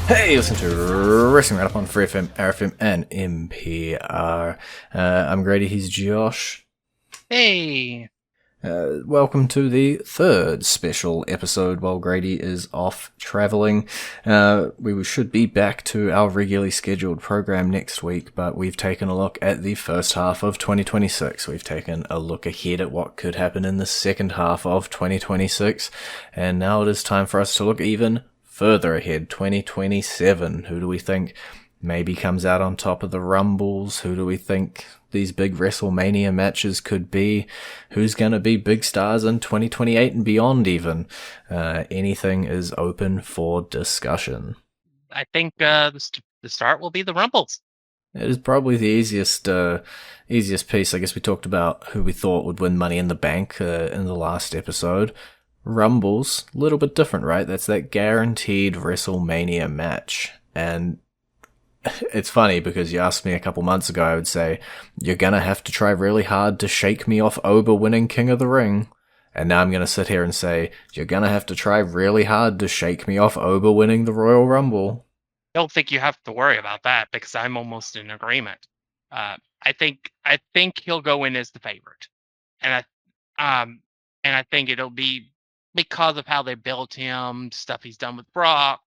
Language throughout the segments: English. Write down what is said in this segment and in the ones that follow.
Hey, listen to Wrestling Roundup on FreeFM, ArrowFM, and NPR. I'm Grady, he's Josh. Hey, Welcome to the third special episode while Grady is off traveling. We should be back to our regularly scheduled program next week, but we've taken a look at the first half of 2026. We've taken a look ahead at what could happen in the second half of 2026, and now it is time for us to look even further ahead, 2027. Who do we think maybe comes out on top of the Rumbles? Who do we think these big WrestleMania matches could be? Who's going to be big stars in 2028 and beyond even? Anything is open for discussion. I think the start will be the Rumbles. It is probably the easiest piece. I guess we talked about who we thought would win Money in the Bank in the last episode. Rumbles, a little bit different, right? That's that guaranteed WrestleMania match. And it's funny because you asked me a couple months ago, I would say, you're going to have to try really hard to shake me off Oba winning King of the Ring. And now I'm going to sit here and say, you're going to have to try really hard to shake me off Oba winning the Royal Rumble. Don't think you have to worry about that because I'm almost in agreement. I think he'll go in as the favorite, and I think it'll be because of how they built him, stuff he's done with Brock,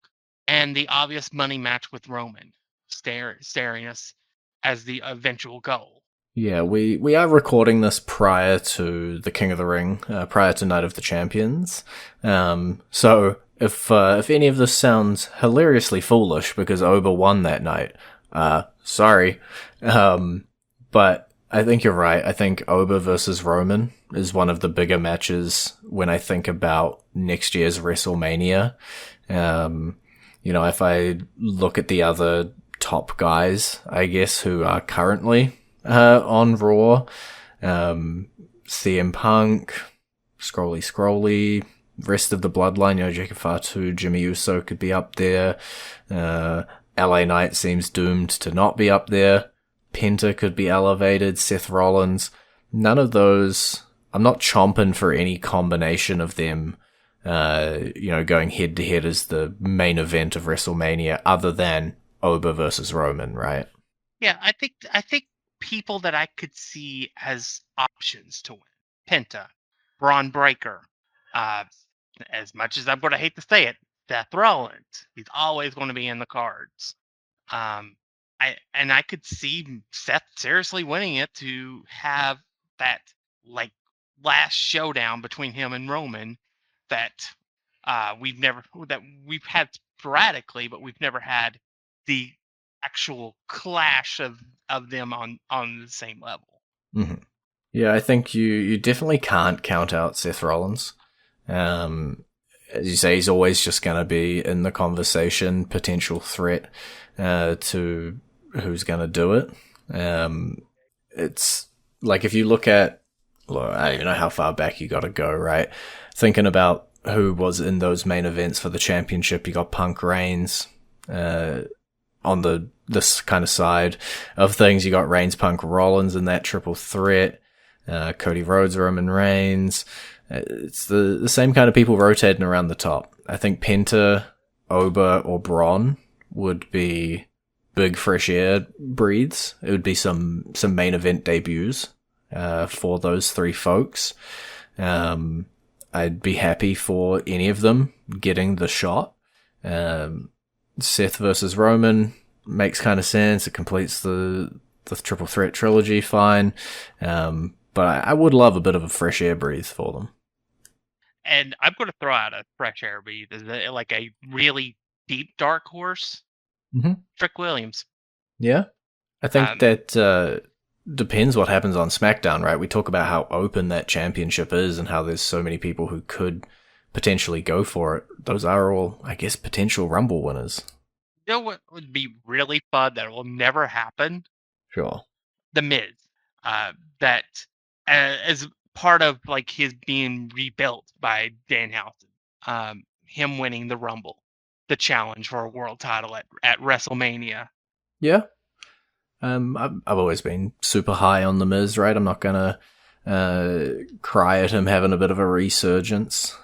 and the obvious money match with Roman, staring us as the eventual goal. Yeah, we are recording this prior to the King of the Ring, prior to Night of the Champions. So if any of this sounds hilariously foolish because Oba won that night, sorry. But I think you're right. I think Oba versus Roman is one of the bigger matches when I think about next year's WrestleMania. If I look at the other top guys, I guess, who are currently on Raw, CM Punk, Scrolly, rest of the Bloodline, Jacob Fatu, Jimmy Uso could be up there. LA Knight seems doomed to not be up there. Penta could be elevated, Seth Rollins. None of those, I'm not chomping for any combination of them, going head to head as the main event of WrestleMania other than Oba versus Roman, right? Yeah, I think people that I could see as options to win: Penta, Braun Breaker. As much as I'm going to hate to say it, Seth Rollins. He's always going to be in the cards. I could see Seth seriously winning it to have that like last showdown between him and Roman that we've had sporadically, but we've never had the actual clash of them on the same level. Mm-hmm. Yeah, I think you definitely can't count out Seth Rollins. As you say, he's always just going to be in the conversation, potential threat to who's going to do it. It's like if you look at, I don't know how far back you got to go, right? Thinking about who was in those main events for the championship, you got Punk Reigns on this kind of side of things. You got Reigns, Punk, Rollins in that triple threat. Cody Rhodes, Roman Reigns. It's the same kind of people rotating around the top. I think Penta, Oba, or Braun would be big fresh air breathes. It would be some main event debuts for those three folks. I'd be happy for any of them getting the shot. Seth versus Roman makes kind of sense. It completes the triple threat trilogy fine. But I would love a bit of a fresh air breathe for them. And I'm going to throw out a fresh air breathe as like a really deep dark horse. Mm-hmm. Trick Williams. Yeah, I think that depends what happens on SmackDown, right? We talk about how open that championship is and how there's so many people who could potentially go for it. Those are all, I guess, potential Rumble winners. You know what would be really fun that will never happen? Sure. The Miz. That as part of like his being rebuilt by Danhausen. Him winning the Rumble, the challenge for a world title at WrestleMania. Yeah. I've always been super high on The Miz, right? I'm not gonna cry at him having a bit of a resurgence.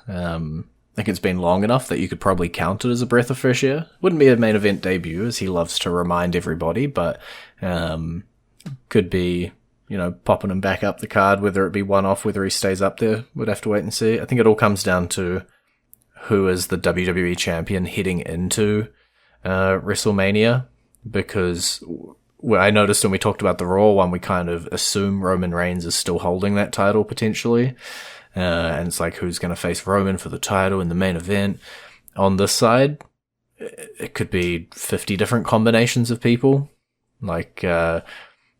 think it's been long enough that you could probably count it as a breath of fresh air. Wouldn't be a main event debut, as he loves to remind everybody, but could be, popping him back up the card, whether it be one-off, whether he stays up there. We'd have to wait and see. I think it all comes down to who is the WWE champion heading into WrestleMania, because I noticed when we talked about the Raw one, we kind of assume Roman Reigns is still holding that title potentially. And it's like, who's going to face Roman for the title in the main event? On this side, it could be 50 different combinations of people. Like, The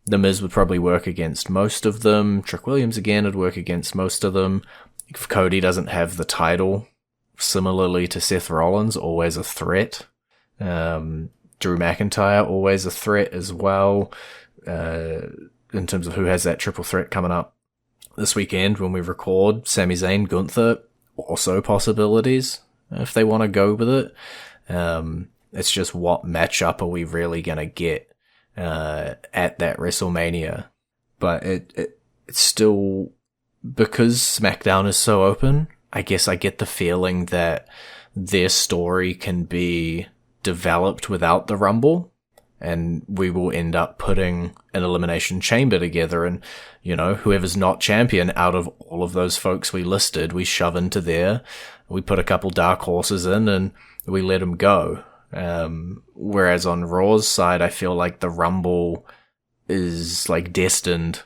Miz would probably work against most of them. Trick Williams, again, would work against most of them. If Cody doesn't have the title, similarly to Seth Rollins, always a threat. Drew McIntyre, always a threat as well, in terms of who has that triple threat coming up this weekend when we record. Sami Zayn, Gunther, also possibilities if they want to go with it. It's just what matchup are we really going to get at that WrestleMania? But it's still, because SmackDown is so open, I guess I get the feeling that their story can be developed without the Rumble, and we will end up putting an Elimination Chamber together, and, whoever's not champion out of all of those folks we listed, we shove into there, we put a couple dark horses in, and we let them go. Whereas on Raw's side, I feel like the Rumble is like destined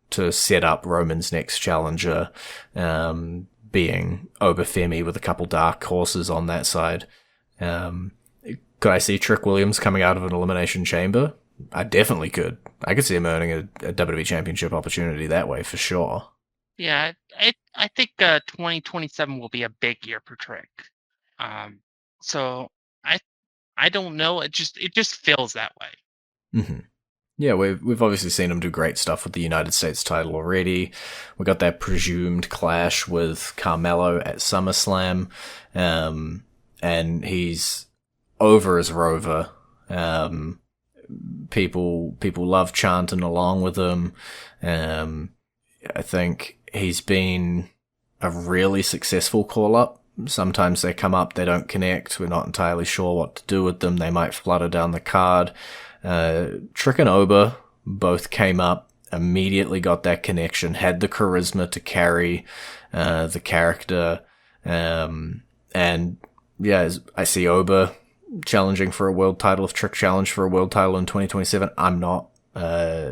to set up Roman's next challenger, being Obafemi with a couple dark horses on that side. Could I see Trick Williams coming out of an Elimination Chamber? I definitely could. I could see him earning a WWE Championship opportunity that way, for sure. Yeah, I think 2027 will be a big year for Trick. So I don't know. It just feels that way. Mm-hmm. Yeah, we've obviously seen him do great stuff with the United States title already. We got that presumed clash with Carmelo at SummerSlam, and he's over as Rover. People love chanting along with him. I think he's been a really successful call-up. Sometimes they come up, they don't connect. We're not entirely sure what to do with them. They might flutter down the card. Trick and Oba both came up, immediately got that connection, had the charisma to carry the character. And yeah, I see Oba challenging for a world title. If Trick challenged for a world title in 2027, I'm not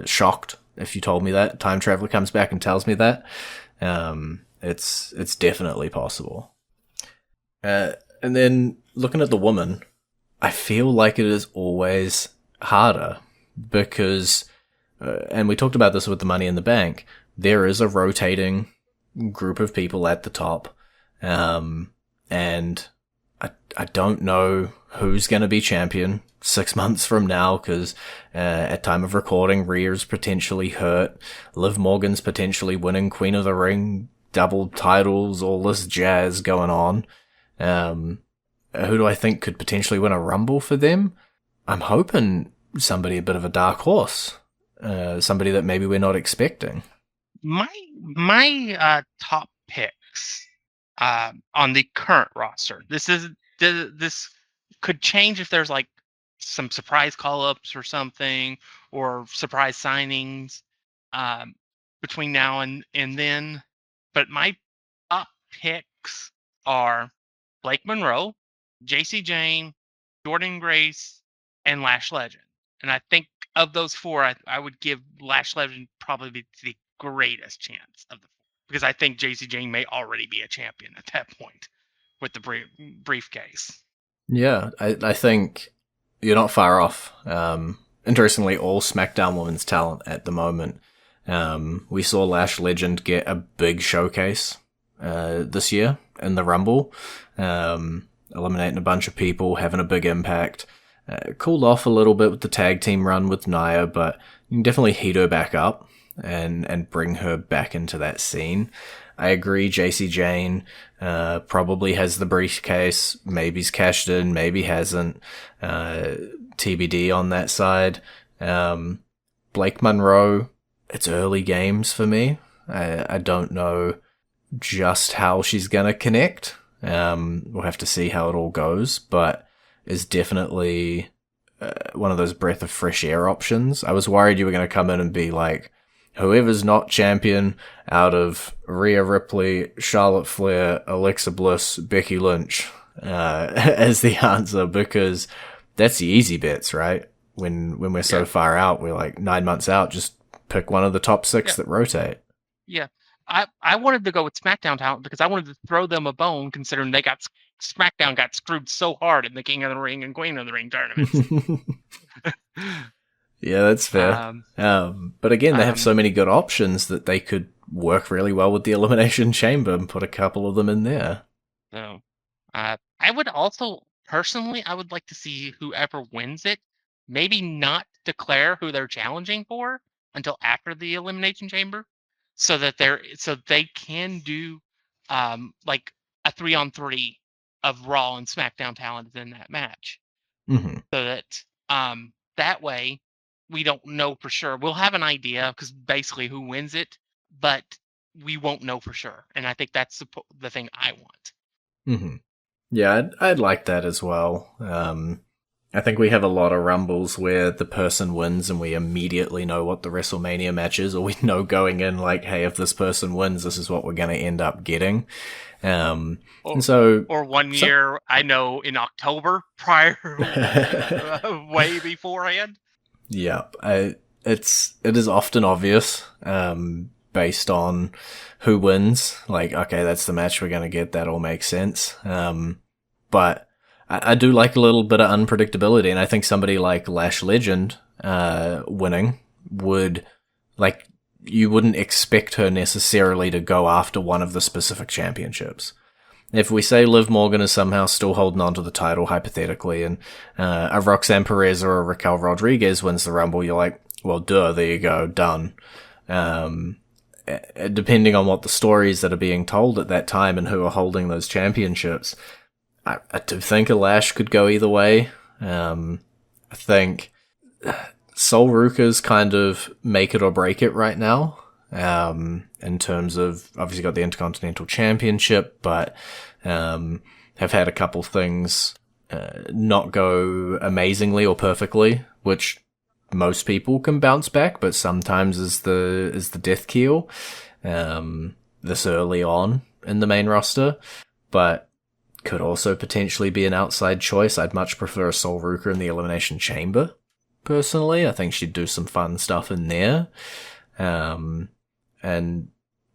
shocked if you told me that. Time Traveler comes back and tells me that. It's definitely possible. And then looking at the woman, I feel like it is always harder because, and we talked about this with the Money in the Bank, there is a rotating group of people at the top, and I don't know who's going to be champion 6 months from now, because at time of recording, Rhea's potentially hurt, Liv Morgan's potentially winning Queen of the Ring, double titles, all this jazz going on. Who do I think could potentially win a Rumble for them? I'm hoping somebody a bit of a dark horse, somebody that maybe we're not expecting. My top picks on the current roster. This could change if there's like some surprise call-ups or something, or surprise signings between now and then. But my top picks are Blake Monroe, JC Jane, Jordan Grace, and Lash Legend. And I think of those four, I would give Lash Legend probably the greatest chance of the four, because I think JC Jane may already be a champion at that point with the briefcase. Yeah, I think you're not far off. Interestingly, all SmackDown Women's talent at the moment. We saw Lash Legend get a big showcase this year in the Rumble, eliminating a bunch of people, having a big impact. Cooled off a little bit with the tag team run with Nia, but you can definitely heat her back up and bring her back into that scene. I agree, JC Jane probably has the briefcase. Maybe he's cashed in, maybe hasn't. TBD on that side. Blake Monroe, it's early games for me. I don't know just how she's going to connect. We'll have to see how it all goes, but is definitely one of those breath of fresh air options. I was worried you were going to come in and be like, whoever's not champion out of Rhea Ripley, Charlotte Flair, Alexa Bliss, Becky Lynch as the answer, because that's the easy bets, right? When we're so far out, we're like 9 months out, just pick one of the top six that rotate. Yeah. I wanted to go with SmackDown talent because I wanted to throw them a bone, considering SmackDown got screwed so hard in the King of the Ring and Queen of the Ring tournaments. Yeah, that's fair. But again, they have so many good options that they could work really well with the Elimination Chamber and put a couple of them in there. So, I would also, personally, I would like to see whoever wins it, maybe not declare who they're challenging for until after the Elimination Chamber, so that they can do like a 3-on-3 of Raw and SmackDown talent in that match. Mm-hmm. So that that way we don't know for sure. We'll have an idea because basically who wins it, but we won't know for sure. And I think that's the thing I want. Mm-hmm. Yeah, I'd like that as well. I think we have a lot of Rumbles where the person wins and we immediately know what the WrestleMania match is, or we know going in like, hey, if this person wins, this is what we're going to end up getting. Or 1 year, I know in October prior, way beforehand. Yeah, it is often obvious, based on who wins. Like, okay, that's the match we're going to get. That all makes sense. But I do like a little bit of unpredictability, and I think somebody like Lash Legend winning would, like, you wouldn't expect her necessarily to go after one of the specific championships. If we say Liv Morgan is somehow still holding on to the title, hypothetically, and a Roxanne Perez or a Raquel Rodriguez wins the Rumble, you're like, well, duh, there you go, done. Depending on what the stories that are being told at that time and who are holding those championships, I do think a Lash could go either way. I think Sol Ruka's kind of make it or break it right now, in terms of, obviously got the Intercontinental Championship, but have had a couple things not go amazingly or perfectly, which most people can bounce back, but sometimes is the death keel this early on in the main roster. But could also potentially be an outside choice. I'd much prefer a Sol Ruka in the Elimination Chamber, personally. I think she'd do some fun stuff in there. And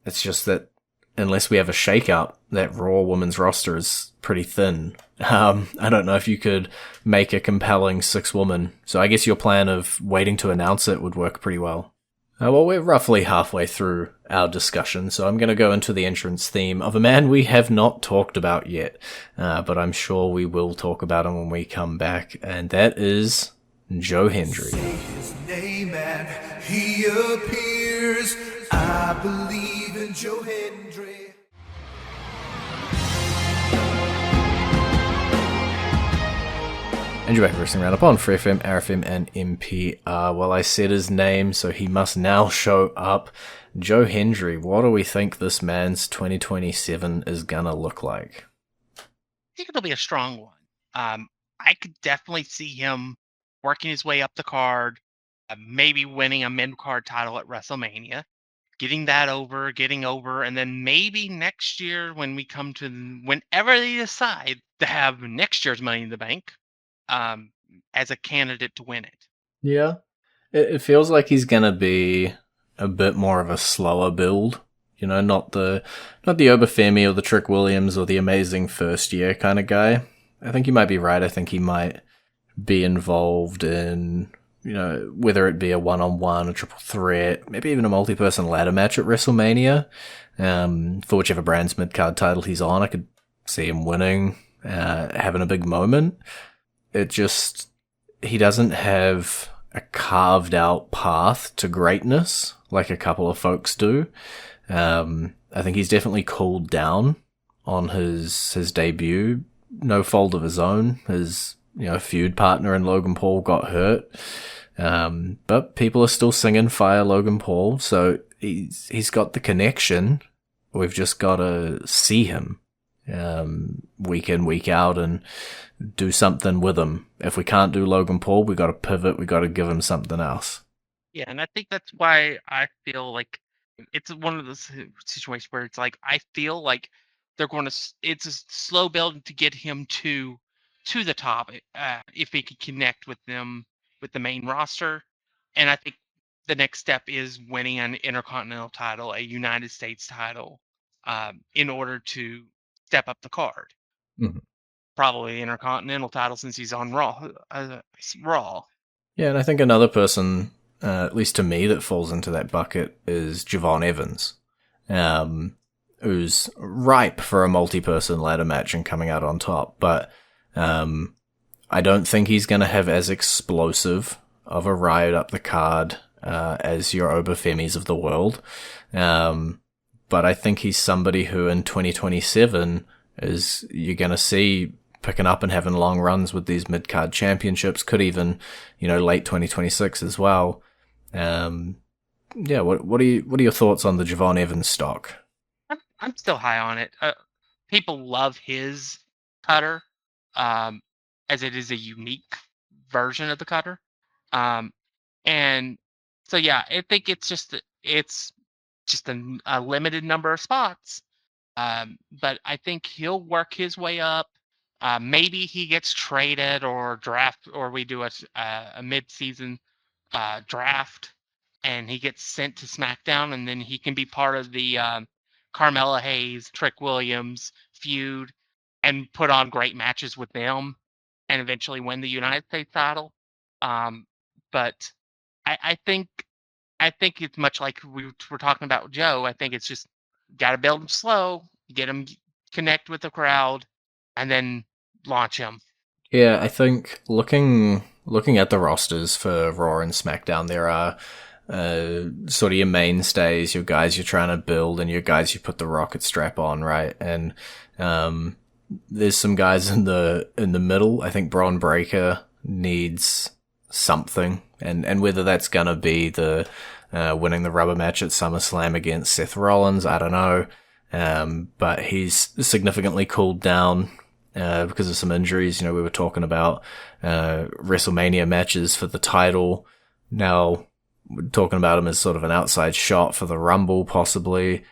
it's just that unless we have a shake-up, that Raw women's roster is pretty thin. I don't know if you could make a compelling 6-woman. So I guess your plan of waiting to announce it would work pretty well. Well, we're roughly halfway through our discussion, so I'm going to go into the entrance theme of a man we have not talked about yet, but I'm sure we will talk about him when we come back, and that is Joe Hendry. Say his name and he appears. I believe in Joe Hendry. And you're back to Wrestling Roundup on FreeFM, ArrowFM, and NPR. Well, I said his name, so he must now show up. Joe Hendry, what do we think this man's 2027 is gonna look like? I think it'll be a strong one. I could definitely see him working his way up the card, maybe winning a mid-card title at WrestleMania, getting over, and then maybe next year when we come to whenever they decide to have next year's Money in the Bank, as a candidate to win it. Yeah. It feels like he's gonna be a bit more of a slower build. You know, not the Obafemi or the Trick Williams or the amazing first year kind of guy. I think you might be right. I think he might be involved in, you know, whether it be a one-on-one, a triple threat, maybe even a multi-person ladder match at WrestleMania, for whichever brand's mid-card title he's on. I could see him winning, having a big moment. It just, he doesn't have a carved out path to greatness like a couple of folks do. I think he's definitely cooled down on his debut. No fault of his own. His, you know, feud partner in Logan Paul got hurt. But people are still singing Fire Logan Paul, so he's got the connection. We've just got to see him. week in, week out, and do something with him. If we can't do Logan Paul, we got to pivot. We got to give him something else. Yeah, and I think that's why I feel like it's one of those situations where it's like I feel like they're going to. It's a slow build to get him to the top if he can connect with them with the main roster, and I think the next step is winning an Intercontinental title, a United States title, in order to step up the card. Mhm. Probably Intercontinental title since he's on Raw. Raw. Yeah, and I think another person, at least to me, that falls into that bucket is Javon Evans, who's ripe for a multi-person ladder match and coming out on top. But I don't think he's going to have as explosive of a ride up the card as your Obafemis of the world. But I think he's somebody who in 2027 is you're going to see picking up and having long runs with these mid-card championships, could even, late 2026 as well. Yeah, what are your thoughts on the Javon Evans stock? I'm still high on it. People love his cutter, as it is a unique version of the cutter. And so yeah, I think it's just a limited number of spots. But I think he'll work his way up. Maybe he gets traded or draft, or we do a mid-season draft, and he gets sent to SmackDown, and then he can be part of the Carmella Hayes, Trick Williams feud, and put on great matches with them, and eventually win the United States title. But I think it's much like we were talking about Joe. I think it's just got to build him slow, get him connect with the crowd, and then launch him. Yeah, I think looking at the rosters for Raw and SmackDown, there are sort of your mainstays, your guys you're trying to build, and your guys you put the rocket strap on, right? And there's some guys in the middle. I think Braun Breaker needs something, and whether that's gonna be the winning the rubber match at SummerSlam against Seth Rollins, I don't know. But he's significantly cooled down because of some injuries. We were talking about WrestleMania matches for the title. Now we're talking about him as sort of an outside shot for the Rumble, possibly.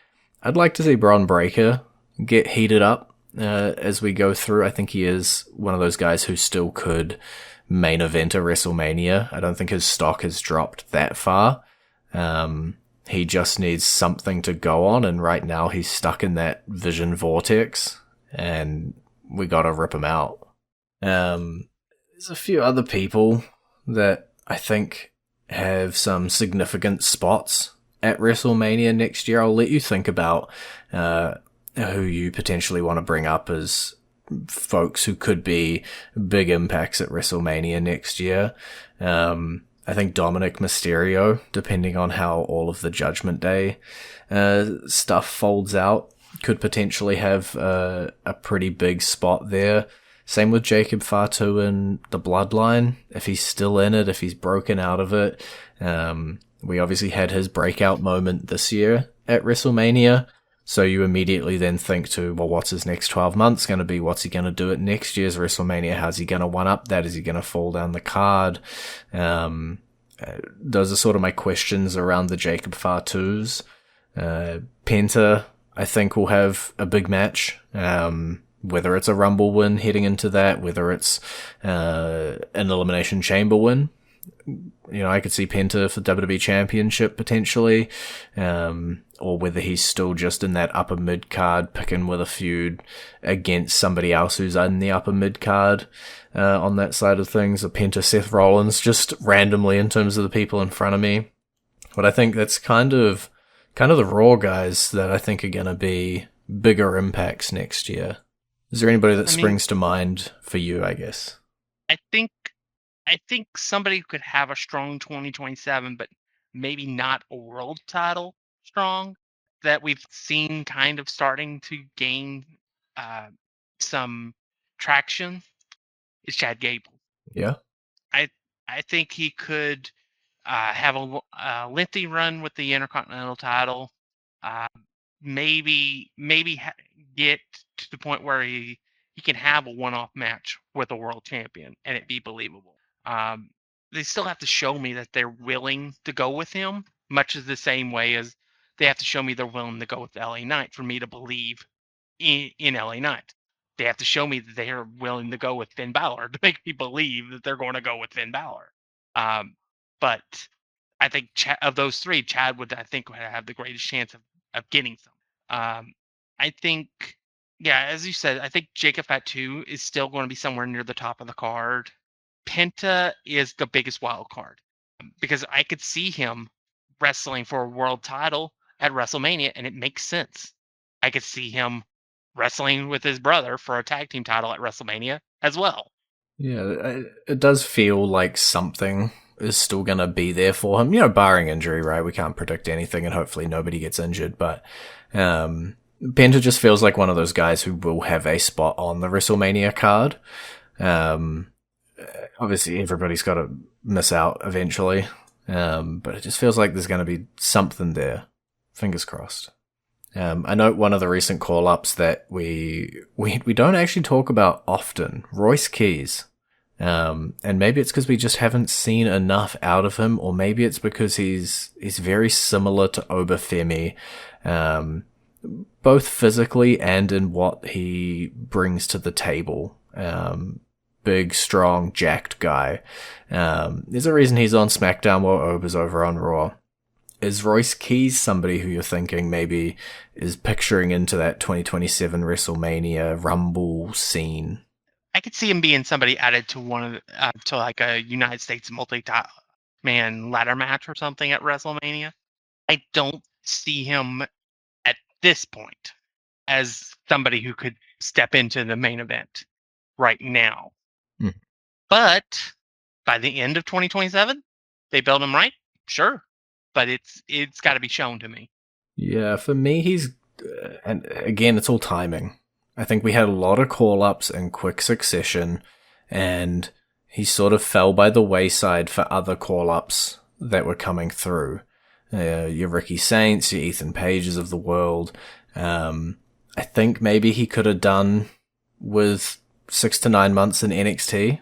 I'd like to see Braun Breaker get heated up as we go through. I think he is one of those guys who still could main event a WrestleMania. I don't think his stock has dropped that far. He just needs something to go on, and right now he's stuck in that vision vortex, and we gotta rip him out. There's a few other people that I think have some significant spots at WrestleMania next year. I'll let you think about who you potentially want to bring up as folks who could be big impacts at WrestleMania next year. I think Dominic Mysterio, depending on how all of the Judgment Day stuff folds out, could potentially have a pretty big spot there. Same with Jacob Fatu and the Bloodline. If he's still in it, if he's broken out of it. We obviously had his breakout moment this year at WrestleMania. So you immediately then think to, well, what's his next 12 months going to be? What's he going to do at next year's WrestleMania? How's he going to one up that? Is he going to fall down the card? Those are sort of my questions around the Jacob Fatus. Penta, I think, will have a big match. Whether it's a Rumble win heading into that, whether it's an Elimination Chamber win. I could see Penta for WWE Championship potentially, or whether he's still just in that upper mid card, picking with a feud against somebody else who's in the upper mid card on that side of things. Or Penta Seth Rollins, just randomly in terms of the people in front of me. But I think that's kind of the Raw guys that I think are going to be bigger impacts next year. Is there anybody that springs to mind for you, I guess? I think somebody could have a strong 2027, but maybe not a world title strong, that we've seen kind of starting to gain some traction, is Chad Gable. Yeah. I think he could have a lengthy run with the Intercontinental title. Maybe get to the point where he can have a one-off match with a world champion and it be believable. They still have to show me that they're willing to go with him, much as the same way as they have to show me they're willing to go with LA Knight for me to believe in LA Knight. They have to show me that they're willing to go with Finn Balor to make me believe that they're going to go with Finn Balor. But I think of those three, Chad would have the greatest chance of getting some. I think, yeah, as you said, I think Jacob Fatu is still going to be somewhere near the top of the card. Penta is the biggest wild card because I could see him wrestling for a world title at WrestleMania, and it makes sense. I could see him wrestling with his brother for a tag team title at WrestleMania as well. Yeah, it does feel like something is still going to be there for him, barring injury, right? We can't predict anything and hopefully nobody gets injured, but Penta just feels like one of those guys who will have a spot on the WrestleMania card. Obviously, everybody's got to miss out eventually, but it just feels like there's going to be something there. Fingers crossed. I note one of the recent call-ups that we don't actually talk about often, Royce Keys. And maybe it's because we just haven't seen enough out of him, or maybe it's because he's very similar to Obafemi, both physically and in what he brings to the table. Big, strong, jacked guy. There's a reason he's on SmackDown while Oba's over on Raw. Is Royce Keys somebody who you're thinking maybe is picturing into that 2027 WrestleMania Rumble scene? I could see him being somebody added to one of to like a United States multi-man ladder match or something at WrestleMania. I don't see him at this point as somebody who could step into the main event right now. But by the end of 2027, they build him right, sure. But it's got to be shown to me. Yeah, for me, he's, and again, it's all timing. I think we had a lot of call-ups in quick succession, and he sort of fell by the wayside for other call-ups that were coming through. Your Ricky Saints, your Ethan Pages of the world. I think maybe he could have done with 6 to 9 months in NXT,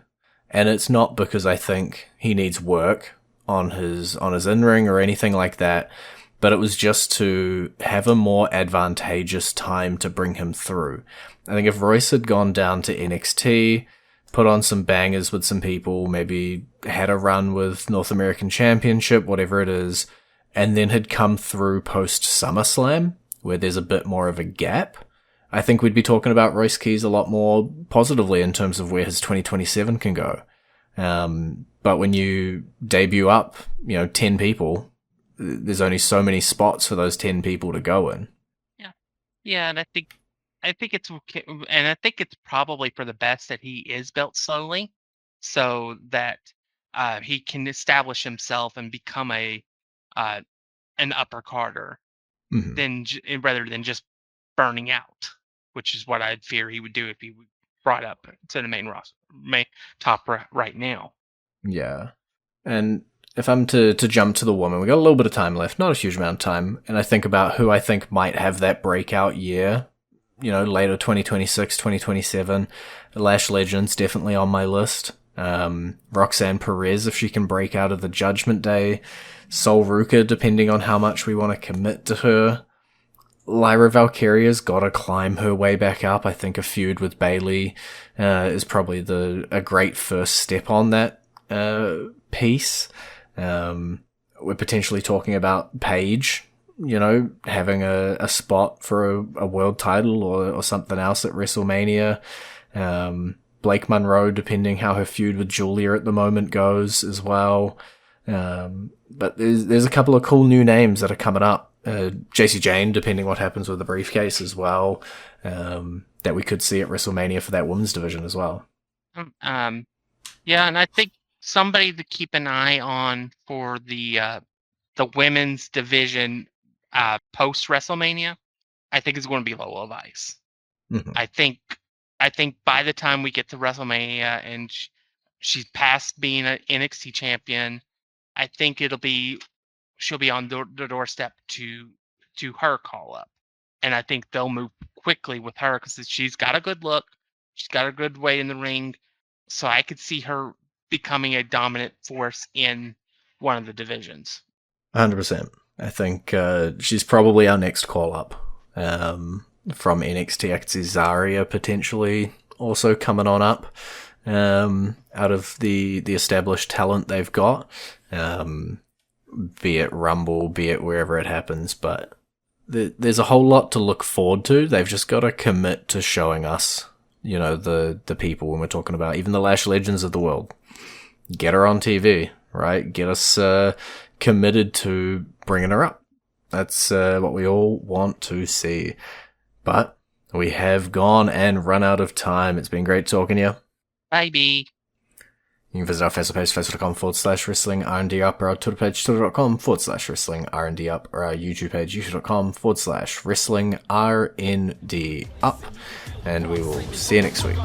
and it's not because I think he needs work on his in-ring or anything like that, but it was just to have a more advantageous time to bring him through. I think if Royce had gone down to NXT, put on some bangers with some people, maybe had a run with North American Championship, whatever it is, and then had come through post SummerSlam, where there's a bit more of a gap, I think we'd be talking about Royce Keys a lot more positively in terms of where his 2027 can go. But when you debut up, 10 people, there's only so many spots for those 10 people to go in. Yeah, and I think it's okay, and I think it's probably for the best that he is built slowly, so that he can establish himself and become an upper carder, rather than just burning out, which is what I'd fear he would do if he brought up to the main roster, top right now. Yeah. And if I'm to jump to the woman, we got a little bit of time left, not a huge amount of time, and I think about who I think might have that breakout year, later 2026, 2027. Lash Legends definitely on my list. Roxanne Perez, if she can break out of the Judgment Day. Sol Ruka, depending on how much we want to commit to her. Lyra Valkyria's got to climb her way back up. I think a feud with Bayley is probably a great first step on that piece. We're potentially talking about Paige, having a spot for a world title or something else at WrestleMania. Blake Monroe, depending how her feud with Julia at the moment goes as well. But there's a couple of cool new names that are coming up. JC Jane, depending what happens with the briefcase as well, that we could see at WrestleMania for that women's division as well. Yeah, and I think somebody to keep an eye on for the women's division post WrestleMania, I think is going to be Lola Vice. Mm-hmm. I think by the time we get to WrestleMania and she's past being an NXT champion, I think she'll be on the doorstep to her call up. and I think they'll move quickly with her because she's got a good look, she's got a good way in the ring, so I could see her becoming a dominant force in one of the divisions. 100%. I think she's probably our next call-up. From NXT, I could see Zarya potentially also coming on up out of the established talent they've got, be it Rumble, be it wherever it happens, but there's a whole lot to look forward to. They've just got to commit to showing us, the people when we're talking about even the Lash Legends of the world. Get her on TV, right? Get us committed to bringing her up. That's what we all want to see. But we have gone and run out of time. It's been great talking to you. Bye, B. You can visit our Facebook page, facebook.com/wrestling R&D up, or our Twitter page, twitter.com/wrestling R&D up, or our YouTube page, youtube.com/wrestling RND up. And we will see you next week.